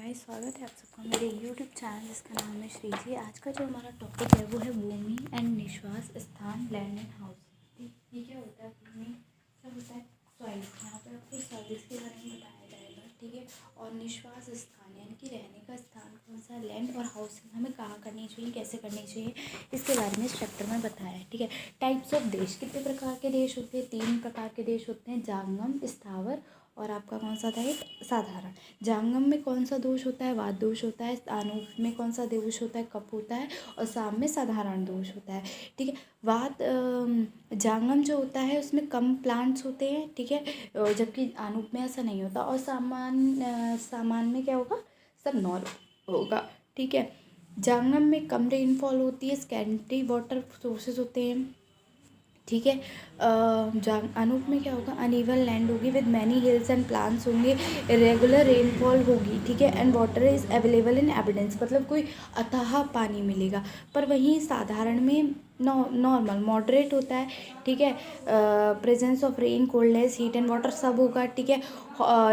Guys, स्वागत है आप सबका मेरे यूट्यूब चैनल जिसका नाम है श्री जी। आज का जो हमारा टॉपिक है वो है भूमि एंड निवास स्थान, लैंड एंड हाउस। ये क्या होता है? भूमि सब होता है सॉइल। यहाँ पे आपको सॉइल्स के बारे में बताया जाएगा, ठीक है। और निवास स्थान यानी कि रहने का स्थान कौन सा, लैंड और हाउसिंग हमें कहाँ करनी चाहिए, कैसे करनी चाहिए, इसके बारे में इस चैप्टर में बताया है, ठीक है। टाइप्स ऑफ देश, कितने प्रकार के देश होते हैं? 3 प्रकार के देश होते हैं, जांगम, स्थावर और आपका कौन सा था, एक साधारण। जांगम में कौन सा दोष होता है? वात दोष होता है। आनूप में कौन सा दोष होता है? कफ होता है। और साम में साधारण दोष होता है, ठीक है। वात जांगम जो होता है उसमें कम प्लांट्स होते हैं, ठीक है, जबकि आनूप में ऐसा नहीं होता। और सामान में क्या होगा? सब नॉर्मल होगा, ठीक है। जांगम में कम रेनफॉल होती है, स्कैंटी वाटर सोर्सेज होते हैं, ठीक है। अनूप में क्या होगा? अनइवन लैंड होगी with many hills and plans होंगे, रेगुलर रेनफॉल होगी, ठीक है। And water is available in evidence, मतलब कोई अथाह पानी मिलेगा। पर वहीं साधारण में नॉर्मल मॉडरेट होता है, ठीक है। Presence of rain, coldness, heat and water सब होगा, ठीक है।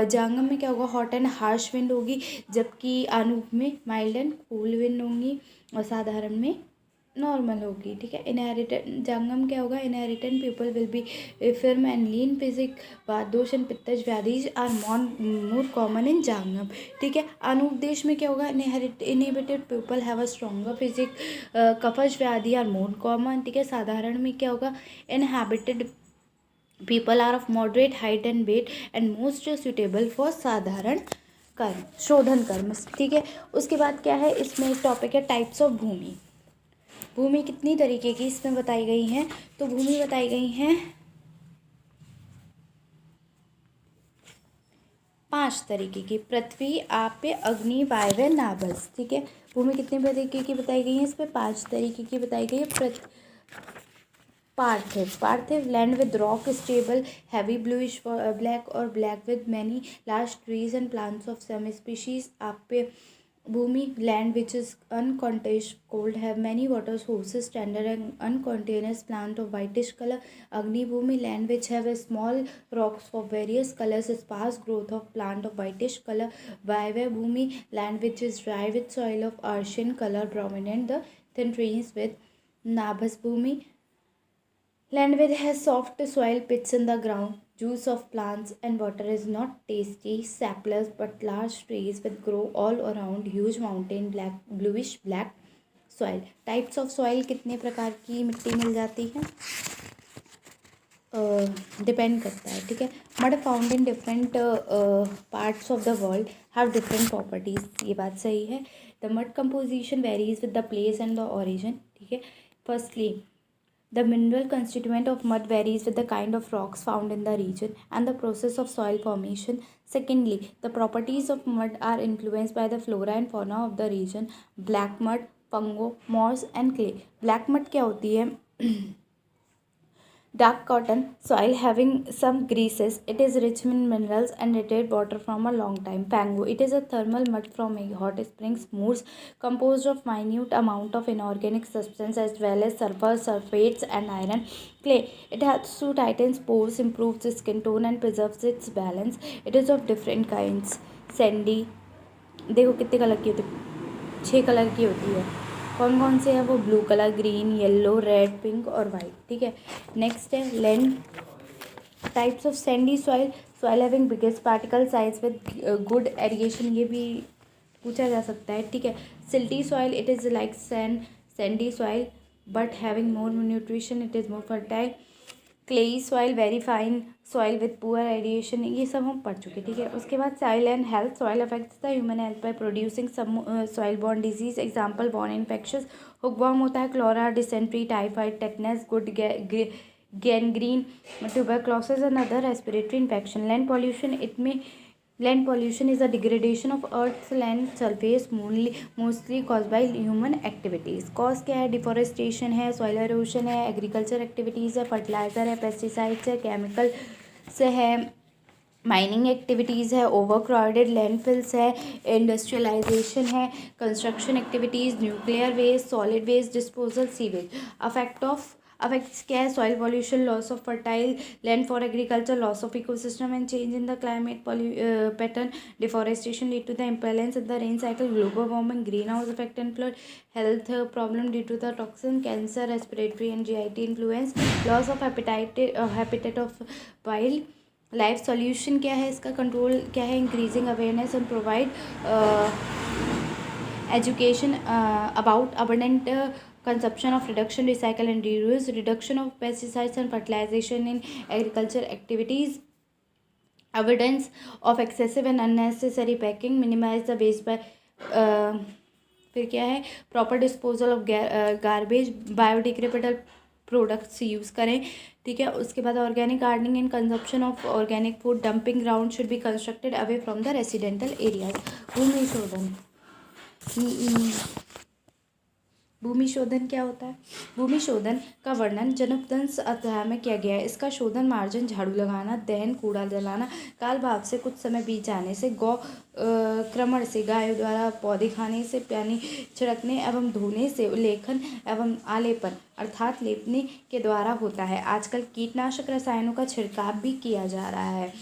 जांगम में क्या होगा? हॉट एंड हार्श विंड होगी, जबकि अनूप में माइल्ड एंड कूल विंड होंगी और साधारण में नॉर्मल होगी, ठीक है। इनहेरिटेड जांगम क्या होगा? Inherited people will be firm and lean physique, वातदोष एंड पित्तज व्याधीज आर मोर कॉमन इन जांगम, ठीक है। अनूप देश में क्या होगा? Inhabited people have a stronger physique, कफज व्याधि आर मोर कॉमन, ठीक है। साधारण में क्या होगा? Inhabited people are of moderate height and weight and most suitable for साधारण कर्म, शोधन कर्म, ठीक है। उसके बाद क्या है? इसमें एक टॉपिक है टाइप्स ऑफ भूमि। भूमि कितनी तरीके की इसमें बताई गई हैं? तो भूमि बताई गई हैं 5 तरीके की। पृथ्वी, आप, अग्नि, वायव्य, नाभस, ठीक है। भूमि कितने तरीके की बताई गई है? इसमें 5 तरीके की बताई गई है। पार्थिव land with rock, stable, heavy bluish black और black with many large trees and plants of some species. आप भूमि, land which is uncontiguous, cold, have many water sources, tender and uncontinuous plant of whitish color. Agni bhumi, land which have a small rocks of various colors, sparse growth of plant of whitish color. Vayva bhumi, land which is dry with soil of ashen color, prominent the thin trees with. Nabhas bhumi, land which has soft soil, pits in the ground, juice of plants and water is not tasty, sapless but large trees with grow all around, huge mountain, black bluish black soil. Types of soil, कितने प्रकार की मिट्टी मिल जाती है? Depend करता है, ठीक है। Mud found in different parts of the world have different properties, ये बात सही है। The mud composition varies with the place and the origin, ठीक है। Firstly, the mineral constituent of mud varies with the kind of rocks found in the region and the process of soil formation. Secondly, the properties of mud are influenced by the flora and fauna of the region. Black mud, fungo, moss and clay. Black mud क्या होती है? Dark cotton soil having some greases. It is rich in minerals and retained water from a long time. Pango, it is a thermal mud from a hot springs, moors composed of minute amount of inorganic substance as well as sulfur, sulfates and iron. Clay, it helps to tighten pores, improves skin tone and preserves its balance. It is of different kinds. Sandy, देखो कितने colour की होती है? 6 colour की होती है। कौन कौन से है वो? Blue colour, green, yellow, red, pink और वाइट, ठीक है। नेक्स्ट है land types of Sandy soil, soil having biggest particle size with good irrigation, ये भी पूछा जा सकता है, ठीक है। Silty soil, it is like Sandy soil but having more nutrition, it is more fertile. Clayey soil, very fine soil with poor aeration, ये सब हम पढ़ चुके, ठीक है। उसके बाद soil and health, soil affects the human health by producing some soil borne disease, example borne infections, hookworm होता है, cholera, dysentery, typhoid, tetanus, good gangrene, tuberculosis and other respiratory infection. Land pollution, land pollution is a degradation of earth's land surface mostly caused by human activities. cause क्या है? Deforestation है, soil erosion है, agriculture activities है, fertiliser है, pesticides है, chemical से है, mining activities है, ओवर क्राउडेड लैंडफिल्स है, इंडस्ट्रियलाइजेशन है, construction activities, nuclear waste, solid waste disposal, sewage. Affect of affects क्या है, soil pollution, loss of fertile land for agriculture, loss of ecosystem and change in the climate pattern, deforestation lead to the imbalance in the rain cycle, global warming, greenhouse effect and flood, health problem due to the toxin, cancer, respiratory and GIT influence, loss of habitat of wildlife. Solution क्या है, इसका control क्या है, increasing awareness and provide education about abundant consumption of reduction, recycle and reuse, reduction of pesticides and fertilization in agriculture activities, avoidance of excessive and unnecessary packing, minimize the waste by फिर क्या है, proper disposal of garbage, biodegradable products use करें, ठीक है। उसके बाद organic gardening and consumption of organic food, dumping ground should be constructed away from the residential areas. भूमि शोधन, भूमि शोधन क्या होता है, भूमि शोधन का वर्णन जनोपदंस अध्याय में किया गया है। इसका शोधन मार्जन, झाड़ू लगाना, दहन, कूड़ा जलाना, काल भाव से कुछ समय बीत जाने से, गौ क्रमण से, गायों द्वारा पौधे खाने से, पानी छिड़कने एवं धोने से, लेखन एवं आलेपन अर्थात लेपने के द्वारा होता है। आजकल कीटनाशक रसायनों का छिड़काव भी किया जा रहा है,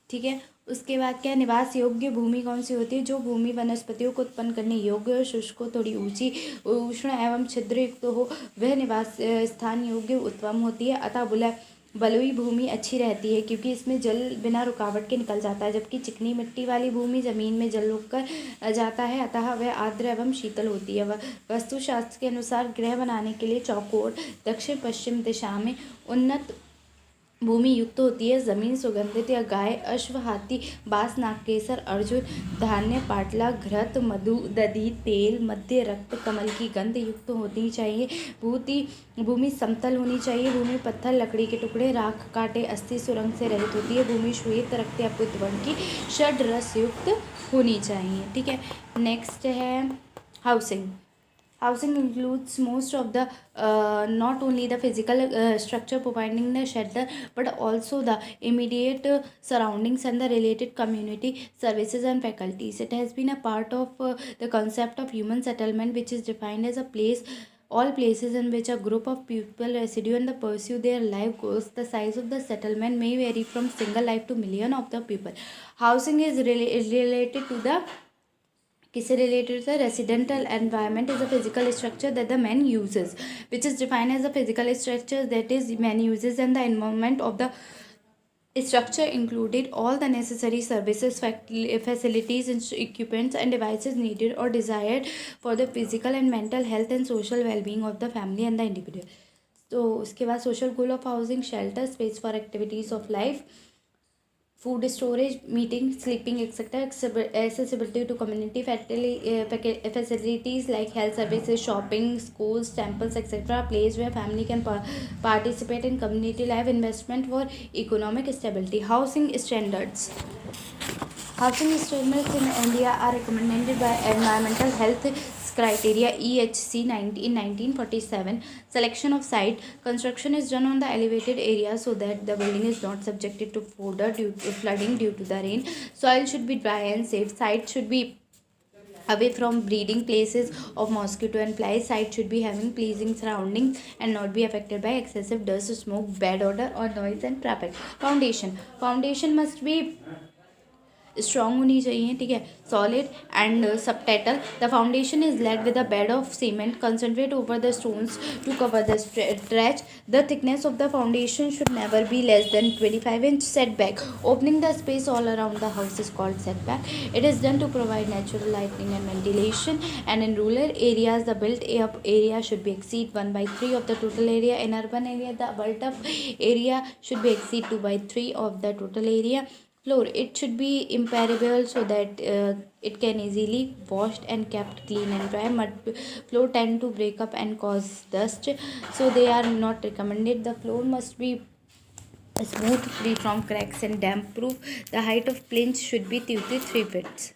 ठीक है। उसके बाद क्या, निवास योग्य भूमि कौन सी होती है, जो भूमि वनस्पतियों को उत्पन्न करने योग्य हो, शुष्क हो, थोड़ी ऊंची, उष्ण एवं छिद्रयुक्त हो, वह निवास स्थान योग्य उत्तम होती है। अतः बलुई भूमि अच्छी रहती है क्योंकि इसमें जल बिना रुकावट के निकल जाता है, जबकि चिकनी मिट्टी वाली भूमि जमीन में जल रुक कर जाता है, अतः वह आर्द्र एवं शीतल होती है। वास्तुशास्त्र के अनुसार गृह बनाने के लिए चौकोर दक्षिण पश्चिम दिशा में उन्नत भूमि युक्त होती है। जमीन सुगंधित या गाय, अश्व, हाथी, बांस, नागकेसर, अर्जुन, धान्य, पाटला, घृत, मधु, दधी, तेल, मध्य रक्त कमल की गंध युक्त होनी चाहिए। भूमि समतल होनी चाहिए। भूमि पत्थर, लकड़ी के टुकड़े, राख, कांटे, अस्थि, सुरंग से रहित होती है। भूमि श्वेत, रक्त या पुष्प वर्ण की षड रस युक्त होनी चाहिए, ठीक है। नेक्स्ट है housing. Housing includes most of the not only the physical structure providing the shelter but also the immediate surroundings and the related community services and faculties. It has been a part of the concept of human settlement, which is defined as a place, all places in which a group of people reside and pursue their life goals. The size of the settlement may vary from single life to million of the people. Housing is related to the किससे related है, residential environment is a physical structure that the man uses, which is defined as a physical structure that is man uses and the environment of the structure included all the necessary services, facilities, equipments and devices needed or desired for the physical and mental health and social well-being of the family and the individual. तो उसके बाद social goal of housing, shelter, space for activities of life, food storage, meeting, sleeping, etc. Accessibility to community facilities like health services, shopping, schools, temples, etc. Place where family can participate in community life. Investment for economic stability. Housing standards. Housing standards in India are recommended by Environmental Health Criteria EHC in 1947. Selection of site. Construction is done on the elevated area so that the building is not subjected to flooding due to the rain. Soil should be dry and safe. Site should be away from breeding places of mosquito and flies. Site should be having pleasing surroundings and not be affected by excessive dust, smoke, bad odor or noise and traffic. Foundation must be strong होनी चाहिए, ठीक है, solid and subtitle. The foundation is laid with a bed of cement, concentrate over the stones to cover the stretch. The thickness of the foundation should never be less than 25 inch setback. Opening the space all around the house is called setback. It is done to provide natural lighting and ventilation. And in rural areas, the built-up area should be exceed 1/3 of the total area. In urban area, the built-up area should be exceed 2/3 of the total area. Floor, it should be impermeable so that it can easily washed and kept clean and dry. Mud floor tend to break up and cause dust, so they are not recommended. The floor must be smooth, free from cracks and damp proof. The height of plinth should be 2 to 3 feet.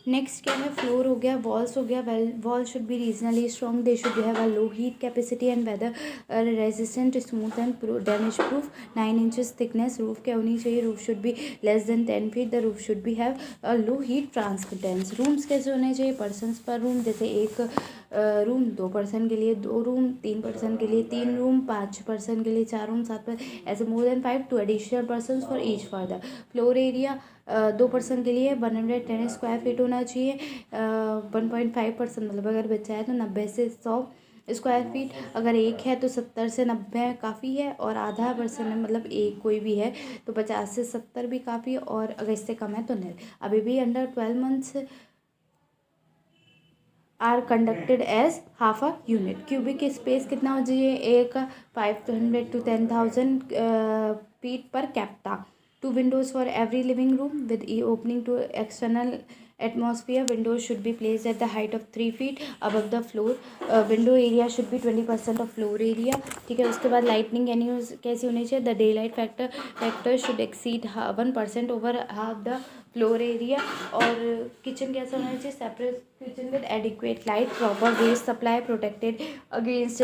Next क्या है, floor हो गया, walls हो गया। Wall should be regionally strong, they should have a low heat capacity and weather resistant, smooth and damage proof. 9 inches thickness. Roof क्या होनी चाहिए, roof should be less than 10 feet. The roof should be have a low heat transmittance. Rooms कैसे होने चाहिए, persons पर room, जैसे एक room 2 person के लिए, 2 रूम 3 पर्सन के लिए, 3 रूम 5 पर्सन के लिए, 4 रूम 7 ऐसे more than 5 two additional person for each further. Floor area 2 person के लिए 110 स्क्वायर फीट होना चाहिए। 1.5% मतलब अगर बच्चा है तो 90 से 100 स्क्वायर फीट, अगर एक है तो 70 से 90 काफ़ी है, और आधा पर्सन है मतलब एक कोई भी है तो 50 से 70 भी काफ़ी है, और अगर इससे कम है तो नहीं। अभी भी under 12 months are conducted as half a unit. Cubic space कितना हो चाहिए एक 500 to 10,000 feet per capita. 2 windows for every living room with opening to external atmosphere. Windows should be placed at the height of 3 feet above the floor. Window area should be 20% of floor area। ठीक है, उसके बाद lightning कैसी होनी चाहिए। The day light factor should exceed 1% over half the floor area. और kitchen कैसा होना चाहिए। Separate kitchen with adequate light, proper waste supply, protected against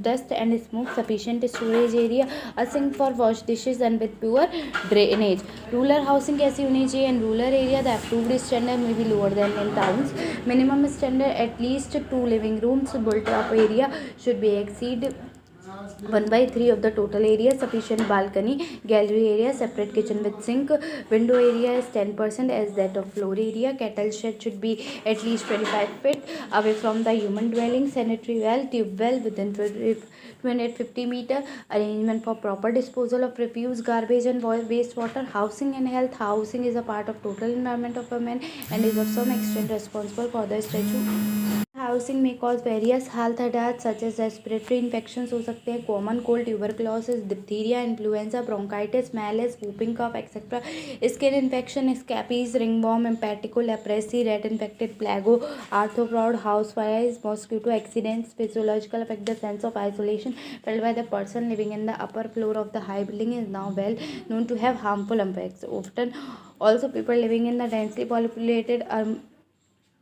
dust and smoke, sufficient storage area, a sink for wash dishes and with pure drainage. Rural housing कैसी होनी चाहिए। In rural area the approved standard may be lower than in towns. Minimum standard at least 2 living rooms, built up area should be exceed 1/3 of the total area, sufficient balcony, gallery area, separate kitchen with sink, window area is 10% as that of floor area, cattle shed should be at least 25 feet away from the human dwelling, sanitary well, tube well within 250 meter, arrangement for proper disposal of refuse, garbage and waste water. Housing and health. Housing is a part of total environment of a man and is of some extent responsible for the statue. Housing may cause various health hazards such as respiratory infections हो सकते हैं, common cold, tuberculosis, diphtheria, influenza, bronchitis, measles, whooping cough etcetera, skin infection, scabies, ringworm, impetigo, leprosy, rat infected, plague, arthropod, house fires, mosquito accidents, physiological affect the sense of isolation felt by the person living in the upper floor of the high building is now well known to have harmful effects. Often also people living in the densely populated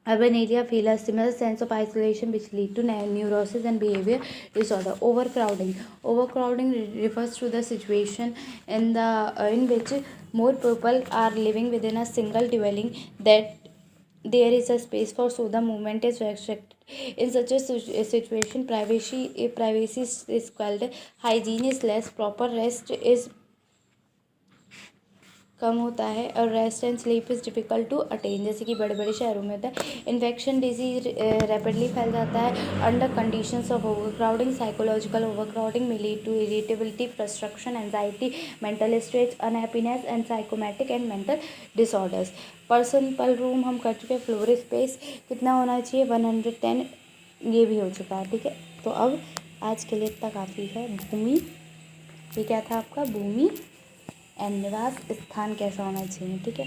urban area feel a similar sense of isolation which lead to neurosis and behavior disorder. Overcrowding refers to the situation in which more people are living within a single dwelling that there is a space for so the movement is restricted. In such a situation, privacy is quelled, hygiene is less, proper rest is कम होता है, और rest and sleep is difficult to attain, जैसे कि बड़े बड़े शहरों में होता है। इन्फेक्शन डिजीज रैपिडली फैल जाता है under conditions of overcrowding. Psychological overcrowding may lead to irritability, frustration, anxiety, mental stress, unhappiness and psychosomatic and mental disorders. Person per room हम कर चुके हैं। फ्लोर स्पेस कितना होना चाहिए 110, ये भी हो चुका है। ठीक है, तो अब आज के लिए इतना काफ़ी है। भूमि, ये क्या था आपका, भूमि एंड निवास स्थान कैसा होना चाहिए। ठीक है।